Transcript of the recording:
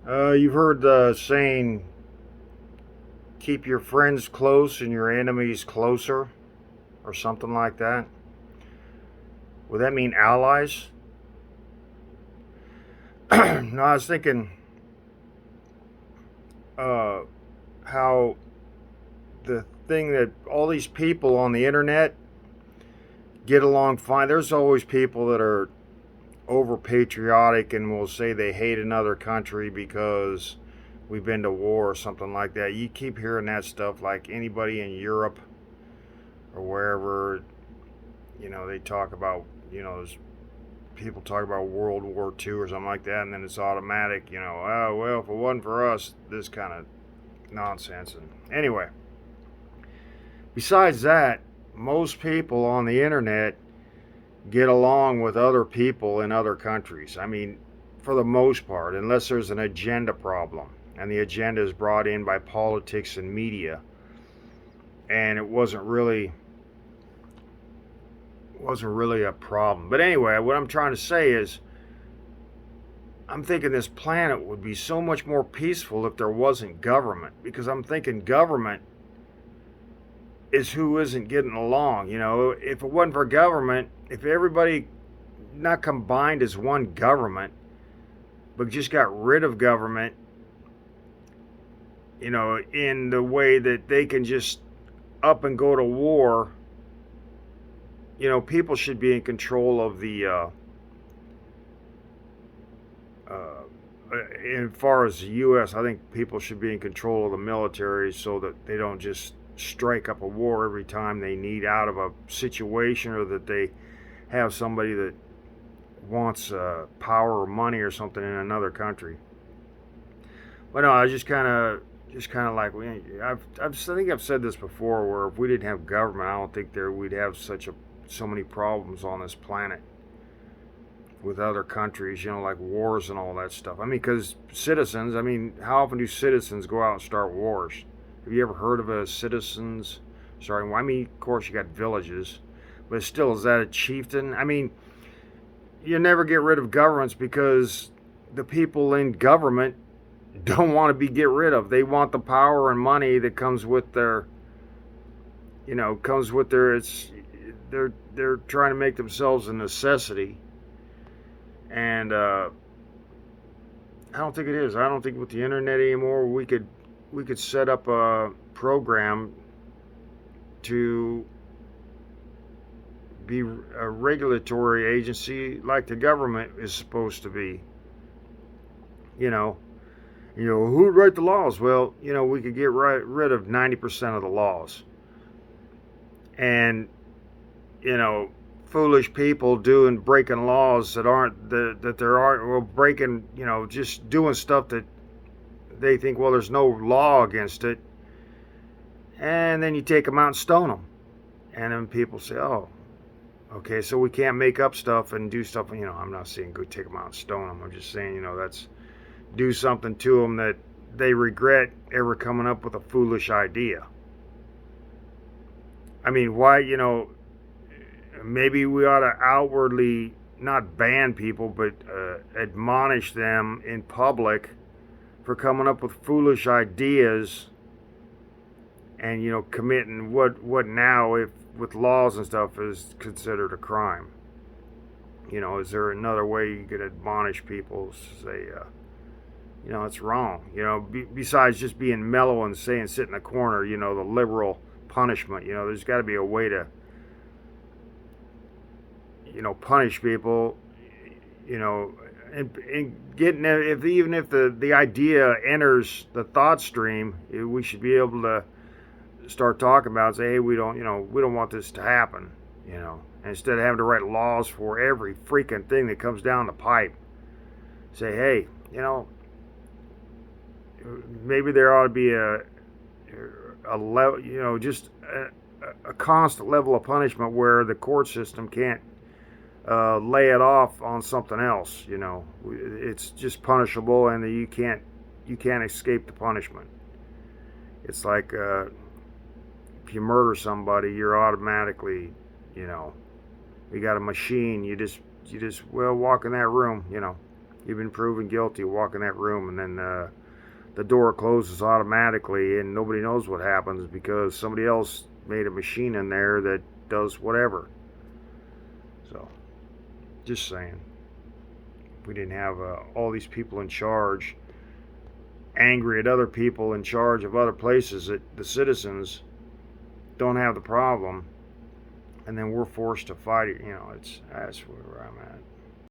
You've heard the saying, keep your friends close and your enemies closer, or something like that. Would that mean allies? No, I was thinking uh, how the thing that all these people on the internet get along fine. There's always people that are over patriotic and will say they hate another country because we've been to war or something like that. You keep hearing that stuff, like anybody in Europe or wherever, they talk about, there's people talk about World War II or something like that, and then it's automatic, oh, well, if it wasn't for us, this kind of nonsense. And anyway, besides that, most people on the internet get along with other people in other countries. I mean, for the most part, unless there's an agenda problem, and the agenda is brought in by politics and media, and it wasn't really a problem. But anyway, what I'm trying to say is, I'm thinking this planet would be so much more peaceful if there wasn't government, because I'm thinking government is who isn't getting along. If it wasn't for government, if everybody not combined as one government, but just got rid of government, in the way that they can just up and go to war, people should be in control of the as far as the U.S., I think people should be in control of the military so that they don't just strike up a war every time they need out of a situation, or that they have somebody that wants power or money or something in another country. But no, I just kind of like, I think I've said this before, where if we didn't have government, I don't think we'd have so many problems on this planet with other countries, like wars and all that stuff. I mean, because citizens, I mean, how often do citizens go out and start wars? Have you ever heard of a citizens? Sorry, well, I mean, of course you got villages, but still, is that a chieftain? I mean, you never get rid of governments because the people in government don't want to be get rid of. They want the power and money that comes with their, it's they're trying to make themselves a necessity. And I don't think it is. I don't think with the internet anymore we could set up a program to be a regulatory agency like the government is supposed to be. You know, who would write the laws? Well, we could get rid of 90% of the laws, and foolish people breaking laws that there aren't, well, breaking, just doing stuff that they think, well, there's no law against it, and then you take them out and stone them, and then people say, oh, okay, so we can't make up stuff and do stuff. I'm not saying go take them out and stone them. I'm just saying, that's do something to them that they regret ever coming up with a foolish idea. I mean, why, maybe we ought to outwardly not ban people, but admonish them in public for coming up with foolish ideas, and committing what now, if with laws and stuff, is considered a crime. Is there another way you could admonish people, say, it's wrong, besides just being mellow and saying sit in the corner, the liberal punishment. There's got to be a way to punish people, and getting, if even if the idea enters the thought stream, we should be able to start talking about it, say, hey, we don't want this to happen, instead of having to write laws for every freaking thing that comes down the pipe. Say, hey, maybe there ought to be a level, just a constant level of punishment where the court system can't lay it off on something else. It's just punishable, and you can't escape the punishment. It's like if you murder somebody, you're automatically, you got a machine. You just walk in that room. You've been proven guilty. Walk in that room, and then the door closes automatically, and nobody knows what happens because somebody else made a machine in there that does whatever. So, just saying. If we didn't have all these people in charge, angry at other people in charge of other places, that the citizens don't have the problem, and then we're forced to fight it. That's where I'm at.